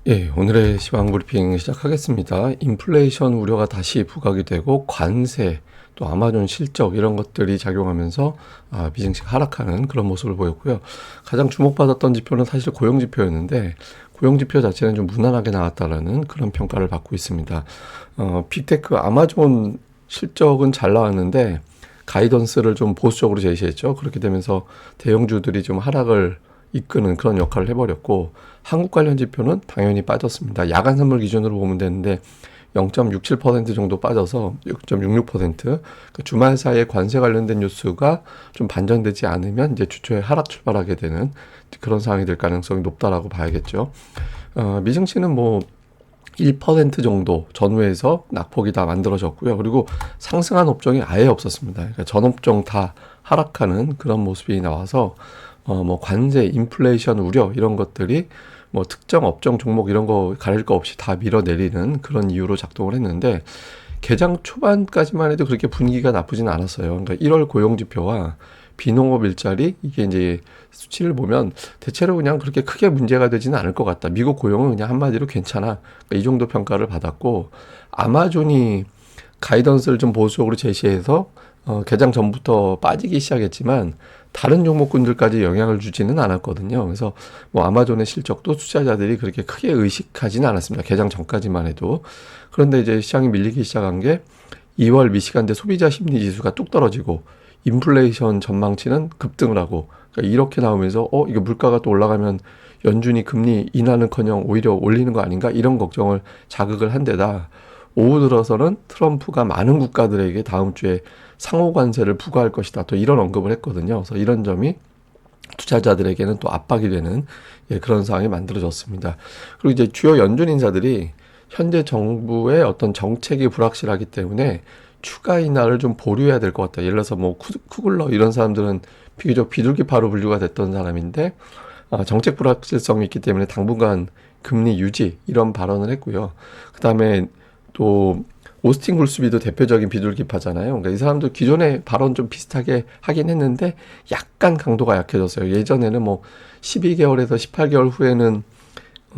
예, 오늘의 시황 브리핑 시작하겠습니다. 인플레이션 우려가 다시 부각이 되고 관세, 또 아마존 실적 이런 것들이 작용하면서 미증시가 하락하는 그런 모습을 보였고요. 가장 주목받았던 지표는 사실 고용 지표였는데 고용 지표 자체는 좀 무난하게 나왔다라는 그런 평가를 받고 있습니다. 빅테크 아마존 실적은 잘 나왔는데 가이던스를 좀 보수적으로 제시했죠. 그렇게 되면서 대형주들이 좀 하락을 이끄는 그런 역할을 해버렸고, 한국 관련 지표는 당연히 빠졌습니다. 야간 선물 기준으로 보면 되는데 0.67% 정도 빠져서 6.66%. 그러니까 주말 사이에 관세 관련된 뉴스가 좀 반전되지 않으면 이제 주초에 하락 출발하게 되는 그런 상황이 될 가능성이 높다라고 봐야겠죠. 미증시는 뭐 1% 정도 전후에서 낙폭이 다 만들어졌고요. 그리고 상승한 업종이 아예 없었습니다. 그러니까 전 업종 다 하락하는 그런 모습이 나와서 뭐 관세, 인플레이션 우려 이런 것들이 뭐 특정 업종 종목 이런 거 가릴 거 없이 다 밀어내리는 그런 이유로 작동을 했는데, 개장 초반까지만 해도 그렇게 분위기가 나쁘진 않았어요. 그러니까 1월 고용 지표와 비농업 일자리 이게 이제 수치를 보면 대체로 그냥 그렇게 크게 문제가 되지는 않을 것 같다. 미국 고용은 그냥 한마디로 괜찮아. 그러니까 이 정도 평가를 받았고, 아마존이 가이던스를 좀 보수적으로 제시해서 개장 전부터 빠지기 시작했지만 다른 종목군들까지 영향을 주지는 않았거든요. 그래서 뭐 아마존의 실적도 투자자들이 그렇게 크게 의식하지는 않았습니다. 개장 전까지만 해도. 그런데 이제 시장이 밀리기 시작한 게 2월 미시간대 소비자 심리 지수가 뚝 떨어지고 인플레이션 전망치는 급등을 하고, 그러니까 이렇게 나오면서 이거 물가가 또 올라가면 연준이 금리 인하는커녕 오히려 올리는 거 아닌가 이런 걱정을 자극을 한 데다, 오후 들어서는 트럼프가 많은 국가들에게 다음 주에 상호 관세를 부과할 것이다, 또 이런 언급을 했거든요. 그래서 이런 점이 투자자들에게는 또 압박이 되는 그런 상황이 만들어졌습니다. 그리고 이제 주요 연준 인사들이 현재 정부의 어떤 정책이 불확실하기 때문에 추가 인하를 좀 보류해야 될 것 같다. 예를 들어서 뭐 쿠글러 이런 사람들은 비교적 비둘기파로 분류가 됐던 사람인데 정책 불확실성이 있기 때문에 당분간 금리 유지 이런 발언을 했고요. 그 다음에 또 오스틴 굴스비도 대표적인 비둘기파잖아요. 그러니까 이 사람도 기존의 발언 좀 비슷하게 하긴 했는데 약간 강도가 약해졌어요. 예전에는 뭐 12개월에서 18개월 후에는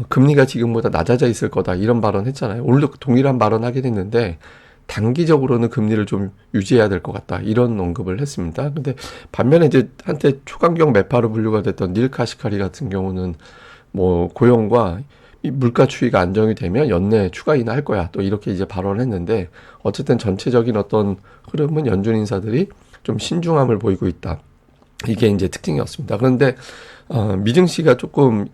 금리가 지금보다 낮아져 있을 거다 이런 발언 했잖아요. 오늘도 동일한 발언 하긴 했는데 단기적으로는 금리를 좀 유지해야 될 것 같다 이런 언급을 했습니다. 근데 반면에 이제 한때 초강경 매파로 분류가 됐던 닐 카시카리 같은 경우는 뭐 고용과 이 물가 추이가 안정이 되면 연내 추가 인하할 거야 또 이렇게 이제 발언을 했는데, 어쨌든 전체적인 어떤 흐름은 연준 인사들이 좀 신중함을 보이고 있다, 이게 이제 특징이었습니다. 그런데 미증시가 조금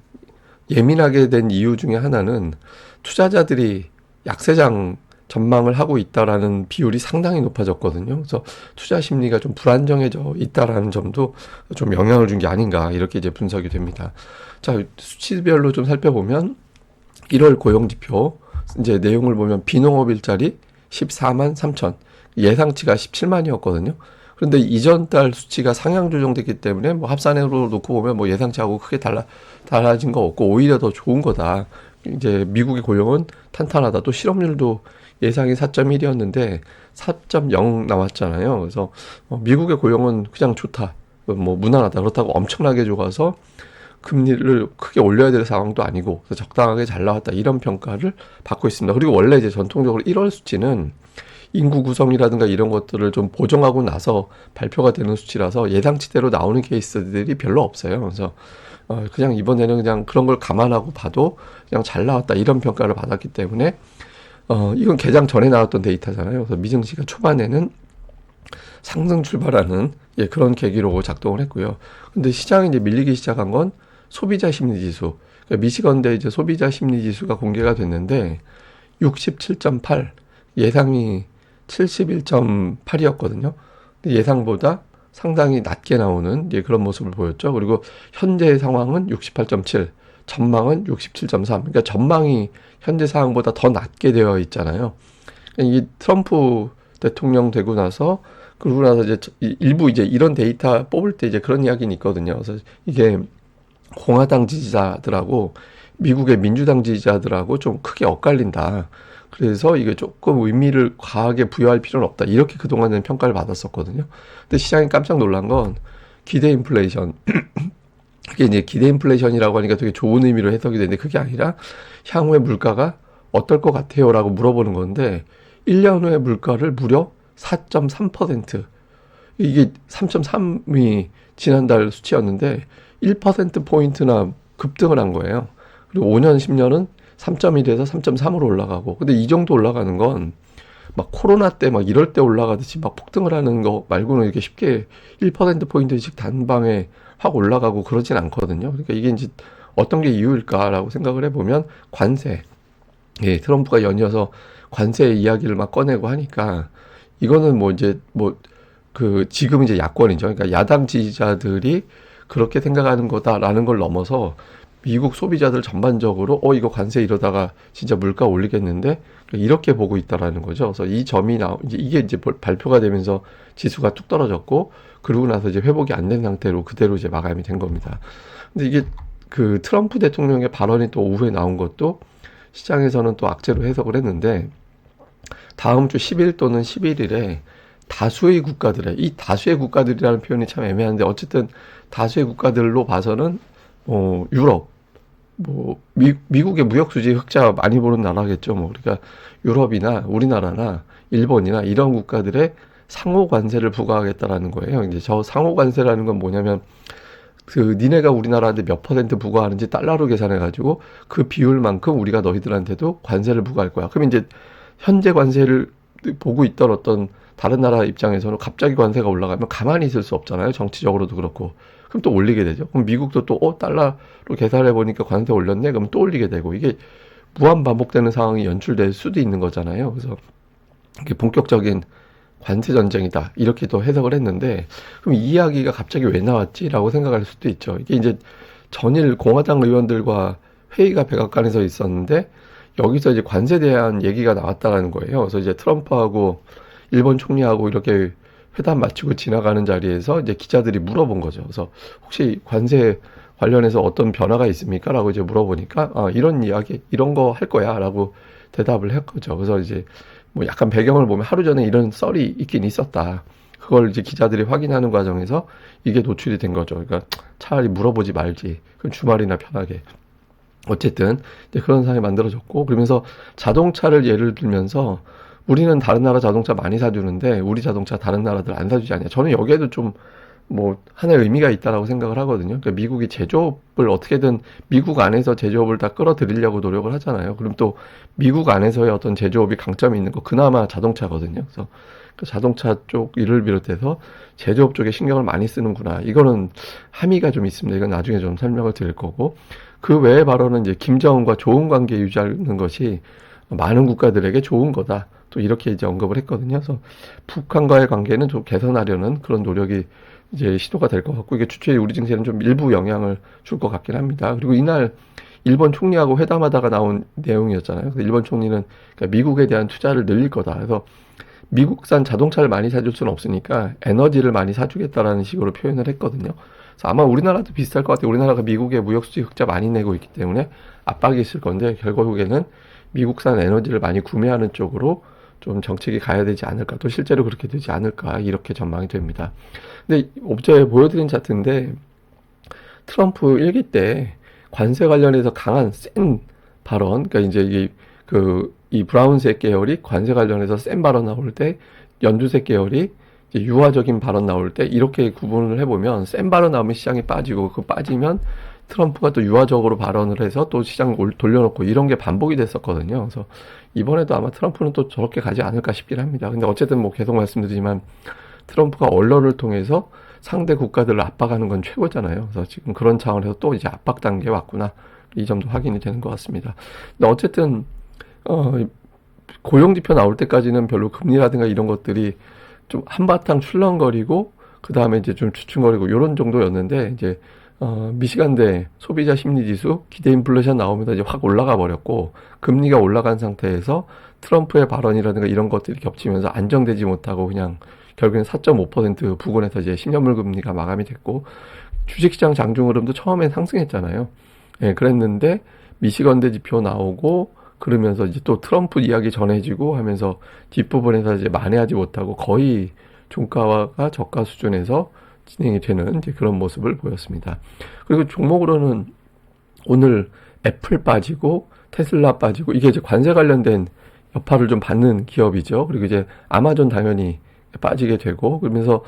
예민하게 된 이유 중에 하나는 투자자들이 약세장 전망을 하고 있다라는 비율이 상당히 높아졌거든요. 그래서 투자 심리가 좀 불안정해져 있다라는 점도 좀 영향을 준 게 아닌가 이렇게 이제 분석이 됩니다. 자, 수치별로 좀 살펴보면 1월 고용지표 이제 내용을 보면 비농업 일자리 14만 3천, 예상치가 17만이었거든요. 그런데 이전 달 수치가 상향 조정됐기 때문에 뭐 합산으로 놓고 보면 뭐 예상치하고 크게 달라진 거 없고 오히려 더 좋은 거다. 이제 미국의 고용은 탄탄하다. 또 실업률도 예상이 4.1이었는데 4.0 나왔잖아요. 그래서 미국의 고용은 그냥 좋다, 뭐 무난하다. 그렇다고 엄청나게 좋아서 금리를 크게 올려야 될 상황도 아니고 적당하게 잘 나왔다 이런 평가를 받고 있습니다. 그리고 원래 이제 전통적으로 1월 수치는 인구 구성이라든가 이런 것들을 좀 보정하고 나서 발표가 되는 수치라서 예상치대로 나오는 케이스들이 별로 없어요. 그래서 그냥 이번에는 그냥 그런 걸 감안하고 봐도 그냥 잘 나왔다 이런 평가를 받았기 때문에 이건 개장 전에 나왔던 데이터잖아요. 그래서 미증시가 초반에는 상승 출발하는 그런 계기로 작동을 했고요. 근데 시장이 이제 밀리기 시작한 건 소비자 심리 지수. 그러니까 미시건대 이제 소비자 심리 지수가 공개가 됐는데 67.8, 예상이 71.8이었거든요. 근데 예상보다 상당히 낮게 나오는 그런 모습을 보였죠. 그리고 현재 상황은 68.7, 전망은 67.3. 그러니까 전망이 현재 상황보다 더 낮게 되어 있잖아요. 그러니까 이 트럼프 대통령 되고 나서, 그러고 나서 이제 일부 이제 이런 데이터 뽑을 때 이제 그런 이야기는 있거든요. 그래서 이게 공화당 지지자들하고 미국의 민주당 지지자들하고 좀 크게 엇갈린다. 그래서 이게 조금 의미를 과하게 부여할 필요는 없다. 이렇게 그동안은 평가를 받았었거든요. 근데 시장이 깜짝 놀란 건 기대 인플레이션 그게 이제 기대 인플레이션이라고 하니까 되게 좋은 의미로 해석이 되는데 그게 아니라 향후에 물가가 어떨 것 같아요? 라고 물어보는 건데 1년 후에 물가를 무려 4.3%, 이게 3.3이 지난달 수치였는데 1%포인트나 급등을 한 거예요. 그리고 5년, 10년은 3.1에서 3.3으로 올라가고. 근데 이 정도 올라가는 건 막 코로나 때 막 이럴 때 올라가듯이 막 폭등을 하는 거 말고는 이렇게 쉽게 1%포인트씩 단방에 확 올라가고 그러진 않거든요. 그러니까 이게 이제 어떤 게 이유일까라고 생각을 해보면 관세. 예, 트럼프가 연이어서 관세 이야기를 막 꺼내고 하니까 이거는 뭐 이제 뭐 그 지금 이제 야권이죠. 그러니까 야당 지지자들이 그렇게 생각하는 거다라는 걸 넘어서 미국 소비자들 전반적으로 이거 관세 이러다가 진짜 물가 올리겠는데 이렇게 보고 있다라는 거죠. 그래서 이 점이 이제 이게 이제 발표가 되면서 지수가 뚝 떨어졌고 그러고 나서 이제 회복이 안 된 상태로 그대로 이제 마감이 된 겁니다. 근데 이게 그 트럼프 대통령의 발언이 또 오후에 나온 것도 시장에서는 또 악재로 해석을 했는데 다음 주 10일 또는 11일에 다수의 국가들의, 이 다수의 국가들이라는 표현이 참 애매한데 어쨌든 다수의 국가들로 봐서는 유럽, 뭐 미국의 무역 수지 흑자 많이 보는 나라겠죠. 뭐 그러니까 유럽이나 우리나라나 일본이나 이런 국가들의 상호 관세를 부과하겠다라는 거예요. 이제 저 상호 관세라는 건 뭐냐면 그 니네가 우리나라한테 몇 퍼센트 부과하는지 달러로 계산해 가지고 그 비율만큼 우리가 너희들한테도 관세를 부과할 거야. 그럼 이제 현재 관세를 보고 있던 어떤 다른 나라 입장에서는 갑자기 관세가 올라가면 가만히 있을 수 없잖아요. 정치적으로도 그렇고. 그럼 또 올리게 되죠. 그럼 미국도 또 달러로 계산해 보니까 관세 올렸네. 그럼 또 올리게 되고 이게 무한 반복되는 상황이 연출될 수도 있는 거잖아요. 그래서 이게 본격적인 관세 전쟁이다. 이렇게 또 해석을 했는데 그럼 이 이야기가 갑자기 왜 나왔지라고 생각할 수도 있죠. 이게 이제 전일 공화당 의원들과 회의가 백악관에서 있었는데 여기서 이제 관세에 대한 얘기가 나왔다라는 거예요. 그래서 이제 트럼프하고 일본 총리하고 이렇게 회담 마치고 지나가는 자리에서 이제 기자들이 물어본 거죠. 그래서 혹시 관세 관련해서 어떤 변화가 있습니까? 라고 이제 물어보니까 이런 이야기, 이런 거 할 거야 라고 대답을 했거죠. 그래서 이제 뭐 약간 배경을 보면 하루 전에 이런 썰이 있긴 있었다. 그걸 이제 기자들이 확인하는 과정에서 이게 노출이 된 거죠. 그러니까 차라리 물어보지 말지. 그럼 주말이나 편하게. 어쨌든 이제 그런 상황이 만들어졌고 그러면서 자동차를 예를 들면서 우리는 다른 나라 자동차 많이 사주는데 우리 자동차 다른 나라들 안 사주지 않냐. 저는 여기에도 좀 뭐 하나의 의미가 있다라고 생각을 하거든요. 그러니까 미국이 제조업을 어떻게든 미국 안에서 제조업을 다 끌어들이려고 노력을 하잖아요. 그럼 또 미국 안에서의 어떤 제조업이 강점이 있는 거 그나마 자동차거든요. 그래서 그 자동차 쪽 일을 비롯해서 제조업 쪽에 신경을 많이 쓰는구나. 이거는 함의가 좀 있습니다. 이건 나중에 좀 설명을 드릴 거고 그 외의 발언은 이제 김정은과 좋은 관계 유지하는 것이 많은 국가들에게 좋은 거다. 또 이렇게 이제 언급을 했거든요. 그래서 북한과의 관계는 좀 개선하려는 그런 노력이 이제 시도가 될 것 같고 이게 주초에 우리 증시에는 좀 일부 영향을 줄 것 같긴 합니다. 그리고 이날 일본 총리하고 회담하다가 나온 내용이었잖아요. 그래서 일본 총리는 그러니까 미국에 대한 투자를 늘릴 거다. 그래서 미국산 자동차를 많이 사줄 수는 없으니까 에너지를 많이 사주겠다라는 식으로 표현을 했거든요. 그래서 아마 우리나라도 비슷할 것 같아요. 우리나라가 미국에 무역수지 흑자 많이 내고 있기 때문에 압박이 있을 건데 결국에는 미국산 에너지를 많이 구매하는 쪽으로 좀 정책이 가야 되지 않을까. 또 실제로 그렇게 되지 않을까. 이렇게 전망이 됩니다. 근데 어제 보여드린 차트인데 트럼프 일기 때 관세 관련해서 강한 센 발언, 그러니까 이제 이 브라운색 계열이 관세 관련해서 센 발언 나올 때 연두색 계열이 이제 유화적인 발언 나올 때 이렇게 구분을 해보면 센 발언 나오면 시장이 빠지고 그 빠지면 트럼프가 또 유화적으로 발언을 해서 또 시장 돌려놓고 이런 게 반복이 됐었거든요. 그래서 이번에도 아마 트럼프는 또 저렇게 가지 않을까 싶긴 합니다. 근데 어쨌든 뭐 계속 말씀드리지만 트럼프가 언론을 통해서 상대 국가들을 압박하는 건 최고잖아요. 그래서 지금 그런 차원에서 또 이제 압박 단계에 왔구나. 이 점도 확인이 되는 것 같습니다. 근데 어쨌든 고용 지표 나올 때까지는 별로 금리라든가 이런 것들이 좀 한바탕 출렁거리고 그 다음에 이제 좀 주춤거리고 이런 정도였는데 이제 미시간대 소비자 심리 지수 기대 인플레이션 나오면서 이제 확 올라가 버렸고 금리가 올라간 상태에서 트럼프의 발언이라든가 이런 것들이 겹치면서 안정되지 못하고 그냥 결국엔 4.5% 부근에서 이제 10년물 금리가 마감이 됐고 주식시장 장중 흐름도 처음엔 상승했잖아요. 예, 그랬는데 미시건대 지표 나오고 그러면서 이제 또 트럼프 이야기 전해지고 하면서 뒷부분에서 이제 만회하지 못하고 거의 종가가 저가 수준에서 진행이 되는 이제 그런 모습을 보였습니다. 그리고 종목으로는 오늘 애플 빠지고 테슬라 빠지고 이게 이제 관세 관련된 여파를 좀 받는 기업이죠. 그리고 이제 아마존 당연히 빠지게 되고 그러면서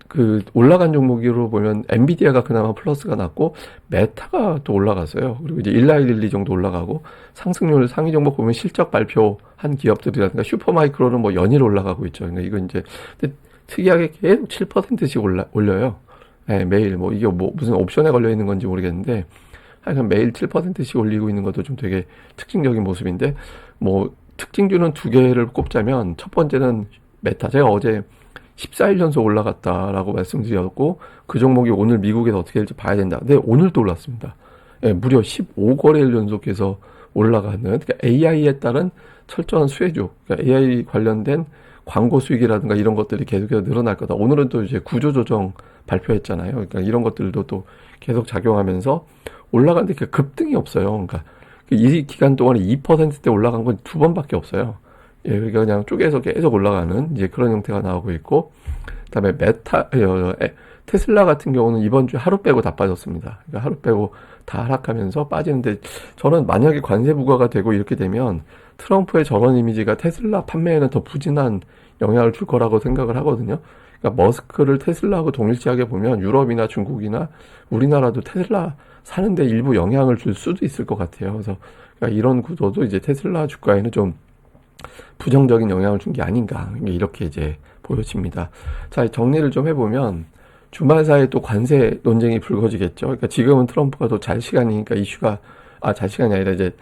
그 올라간 종목으로 보면 엔비디아가 그나마 플러스가 났고 메타가 또 올라갔어요. 그리고 이제 1112 정도 올라가고 상승률 상위 종목 보면 실적 발표한 기업들이라든가 슈퍼마이크로는 뭐 연일 올라가고 있죠. 그러니까 이거 이제 근데 특이하게 계속 7%씩 올려요. 네, 매일 뭐 이게 뭐 무슨 옵션에 걸려 있는 건지 모르겠는데 하여간 매일 7%씩 올리고 있는 것도 좀 되게 특징적인 모습인데 뭐 특징주는 두 개를 꼽자면 첫 번째는 메타. 제가 어제 14일 연속 올라갔다라고 말씀드렸고 그 종목이 오늘 미국에서 어떻게 될지 봐야 된다. 근데 오늘도 올랐습니다. 예, 무려 15거래일 연속해서 올라가는 그러니까 AI에 따른 철저한 수혜주, 그러니까 AI 관련된 광고 수익이라든가 이런 것들이 계속해서 늘어날 거다. 오늘은 또 이제 구조조정 발표했잖아요. 그러니까 이런 것들도 또 계속 작용하면서 올라가는데 그 급등이 없어요. 그러니까 이 기간 동안에 2%대 올라간 건 두 번밖에 없어요. 예, 그러니까 그냥 쪼개서 계속 올라가는 이제 그런 형태가 나오고 있고, 그다음에 테슬라 같은 경우는 이번 주 하루 빼고 다 빠졌습니다. 그러니까 하루 빼고 다 하락하면서 빠지는데 저는 만약에 관세 부과가 되고 이렇게 되면 트럼프의 저런 이미지가 테슬라 판매에는 더 부진한 영향을 줄 거라고 생각을 하거든요. 그러니까 머스크를 테슬라하고 동일시하게 보면 유럽이나 중국이나 우리나라도 테슬라 사는데 일부 영향을 줄 수도 있을 것 같아요. 그래서 그러니까 이런 구도도 이제 테슬라 주가에는 좀 부정적인 영향을 준 게 아닌가 이렇게 이제 보여집니다. 자, 정리를 좀 해보면 주말 사이에 또 관세 논쟁이 불거지겠죠. 그러니까 지금은 트럼프가 더 잘 시간이니까 이슈가 잘 시간이 아니라 이제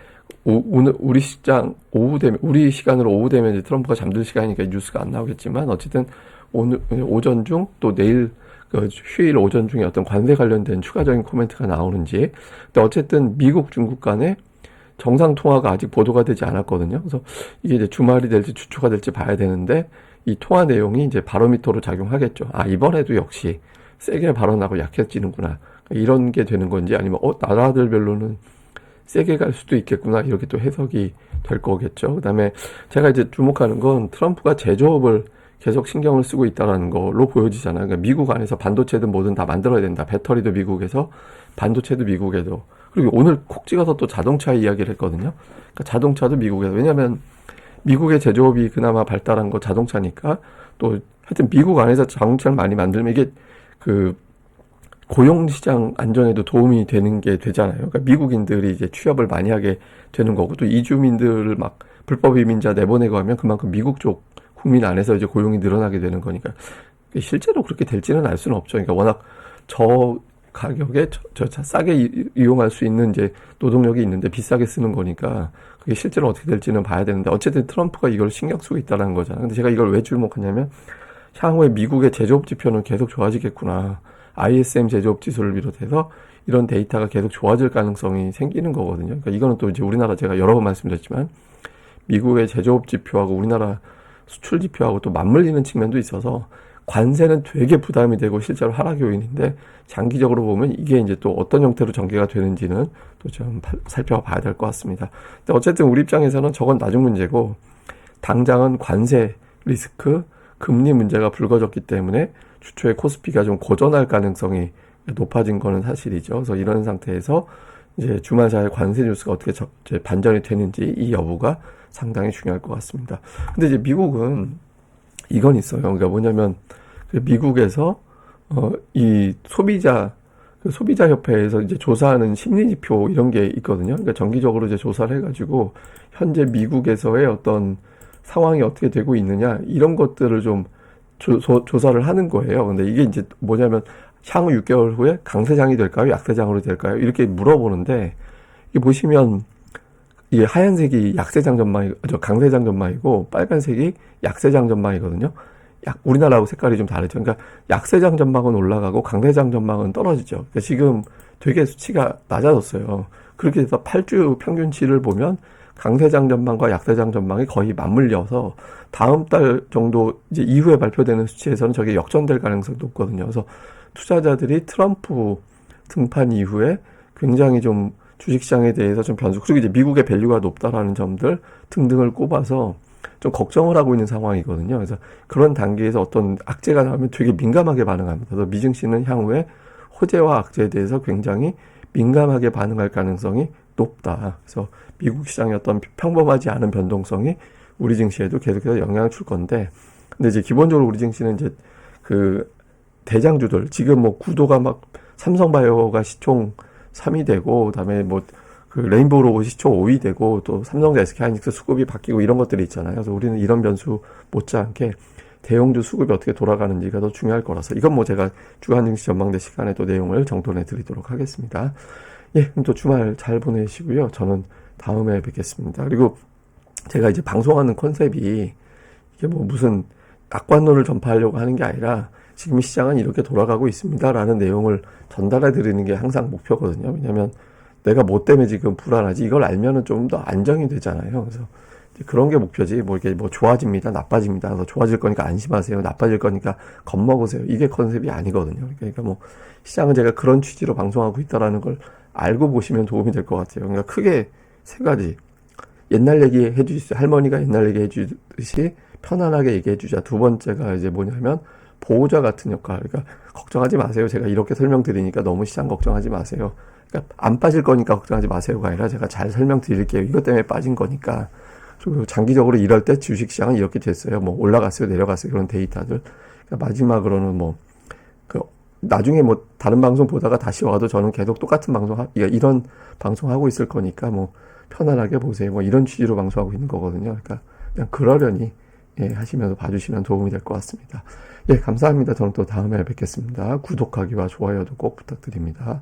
오늘 우리 시장 오후 되면 우리 시간으로 오후 되면 이제 트럼프가 잠들 시간이니까 뉴스가 안 나오겠지만 어쨌든 오늘 오전 중 또 내일 그 휴일 오전 중에 어떤 관세 관련된 추가적인 코멘트가 나오는지. 근데 어쨌든 미국 중국 간에 정상 통화가 아직 보도가 되지 않았거든요. 그래서 이게 이제 주말이 될지 주초가 될지 봐야 되는데 이 통화 내용이 이제 바로미터로 작용하겠죠. 이번에도 역시 세게 발언하고 약해지는구나. 이런 게 되는 건지 아니면 나라들별로는 세게 갈 수도 있겠구나. 이렇게 또 해석이 될 거겠죠. 그다음에 제가 이제 주목하는 건 트럼프가 제조업을 계속 신경을 쓰고 있다는 걸로 보여지잖아요. 그러니까 미국 안에서 반도체든 뭐든 다 만들어야 된다. 배터리도 미국에서, 반도체도 미국에도. 그리고 오늘 콕 찍어서 또 자동차 이야기를 했거든요. 그러니까 자동차도 미국에서. 왜냐하면 미국의 제조업이 그나마 발달한 거 자동차니까 또 하여튼 미국 안에서 자동차를 많이 만들면 이게 그 고용시장 안정에도 도움이 되는 게 되잖아요. 그러니까 미국인들이 이제 취업을 많이 하게 되는 거고 또 이주민들을 막 불법 이민자 내보내고 하면 그만큼 미국 쪽 국민 안에서 이제 고용이 늘어나게 되는 거니까 실제로 그렇게 될지는 알 수는 없죠. 그러니까 워낙 저 가격에 싸게 이용할 수 있는 이제 노동력이 있는데 비싸게 쓰는 거니까 그게 실제로 어떻게 될지는 봐야 되는데 어쨌든 트럼프가 이걸 신경 쓰고 있다는 거잖아요. 근데 제가 이걸 왜 주목하냐면 향후에 미국의 제조업 지표는 계속 좋아지겠구나. ISM 제조업 지수를 비롯해서 이런 데이터가 계속 좋아질 가능성이 생기는 거거든요. 그러니까 이거는 또 이제 우리나라 제가 여러 번 말씀드렸지만 미국의 제조업 지표하고 우리나라 수출 지표하고 또 맞물리는 측면도 있어서 관세는 되게 부담이 되고 실제로 하락 요인인데 장기적으로 보면 이게 이제 또 어떤 형태로 전개가 되는지는 또 좀 살펴봐야 될 것 같습니다. 근데 어쨌든 우리 입장에서는 저건 나중 문제고 당장은 관세 리스크, 금리 문제가 불거졌기 때문에 주초에 코스피가 좀 고전할 가능성이 높아진 거는 사실이죠. 그래서 이런 상태에서 이제 주말 사이 관세 뉴스가 어떻게 반전이 되는지 이 여부가 상당히 중요할 것 같습니다. 근데 이제 미국은 이건 있어요. 그러니까 뭐냐면 미국에서 이 소비자 협회에서 이제 조사하는 심리 지표 이런 게 있거든요. 그러니까 정기적으로 이제 조사를 해가지고 현재 미국에서의 어떤 상황이 어떻게 되고 있느냐 이런 것들을 좀 조사를 하는 거예요. 근데 이게 이제 뭐냐면 향후 6개월 후에 강세장이 될까요? 약세장으로 될까요? 이렇게 물어보는데 이게 보시면 이게 하얀색이 강세장 전망이고 빨간색이 약세장 전망이거든요. 우리나라하고 색깔이 좀 다르죠. 그러니까 약세장 전망은 올라가고 강세장 전망은 떨어지죠. 그러니까 지금 되게 수치가 낮아졌어요. 그렇게 해서 8주 평균치를 보면 강세장 전망과 약세장 전망이 거의 맞물려서 다음 달 정도 이제 이후에 발표되는 수치에서는 저게 역전될 가능성이 높거든요. 그래서 투자자들이 트럼프 등판 이후에 굉장히 좀 주식시장에 대해서 좀 변수, 그리고 이제 미국의 밸류가 높다라는 점들 등등을 꼽아서 좀 걱정을 하고 있는 상황이거든요. 그래서 그런 단계에서 어떤 악재가 나오면 되게 민감하게 반응합니다. 그래서 미증시는 향후에 호재와 악재에 대해서 굉장히 민감하게 반응할 가능성이 높다. 그래서 미국 시장의 어떤 평범하지 않은 변동성이 우리 증시에도 계속해서 영향을 줄 건데, 근데 이제 기본적으로 우리 증시는 이제 그 대장주들, 지금 뭐 구도가 막 삼성바이오가 시총 3위 되고, 그다음에 뭐 그 레인보우 시총 5위 되고, 또 삼성과 SK하이닉스 수급이 바뀌고 이런 것들이 있잖아요. 그래서 우리는 이런 변수 못지않게 대형주 수급이 어떻게 돌아가는지가 더 중요할 거라서, 이건 뭐 제가 주간 증시 전망대 시간에 또 내용을 정돈해 드리도록 하겠습니다. 예, 그럼 또 주말 잘 보내시고요. 저는 다음에 뵙겠습니다. 그리고 제가 이제 방송하는 컨셉이 이게 뭐 무슨 낙관론을 전파하려고 하는 게 아니라 지금 시장은 이렇게 돌아가고 있습니다라는 내용을 전달해 드리는 게 항상 목표거든요. 왜냐면 내가 뭐 때문에 지금 불안하지, 이걸 알면은 좀 더 안정이 되잖아요. 그래서 그런 게 목표지, 뭐 이게 뭐 좋아집니다, 나빠집니다. 그래서 좋아질 거니까 안심하세요, 나빠질 거니까 겁먹으세요, 이게 컨셉이 아니거든요. 그러니까 뭐 시장은 제가 그런 취지로 방송하고 있다라는 걸 알고 보시면 도움이 될 것 같아요. 그러니까 크게 세 가지. 옛날 얘기 해주시죠. 할머니가 옛날 얘기 해주듯이 편안하게 얘기해 주자. 두 번째가 이제 뭐냐면 보호자 같은 역할. 그러니까 걱정하지 마세요. 제가 이렇게 설명드리니까 너무 시장 걱정하지 마세요. 그러니까 안 빠질 거니까 걱정하지 마세요가 아니라 제가 잘 설명드릴게요. 이것 때문에 빠진 거니까. 그리고 장기적으로 이럴 때 주식시장은 이렇게 됐어요. 뭐 올라갔어요, 내려갔어요. 그런 데이터들. 그러니까 마지막으로는 뭐 그 나중에 뭐 다른 방송 보다가 다시 와도 저는 계속 똑같은 이런 방송 하고 있을 거니까 뭐 편안하게 보세요. 뭐 이런 취지로 방송하고 있는 거거든요. 그러니까 그냥 그러려니 예, 하시면서 봐주시면 도움이 될 것 같습니다. 예, 감사합니다. 저는 또 다음에 뵙겠습니다. 구독하기와 좋아요도 꼭 부탁드립니다.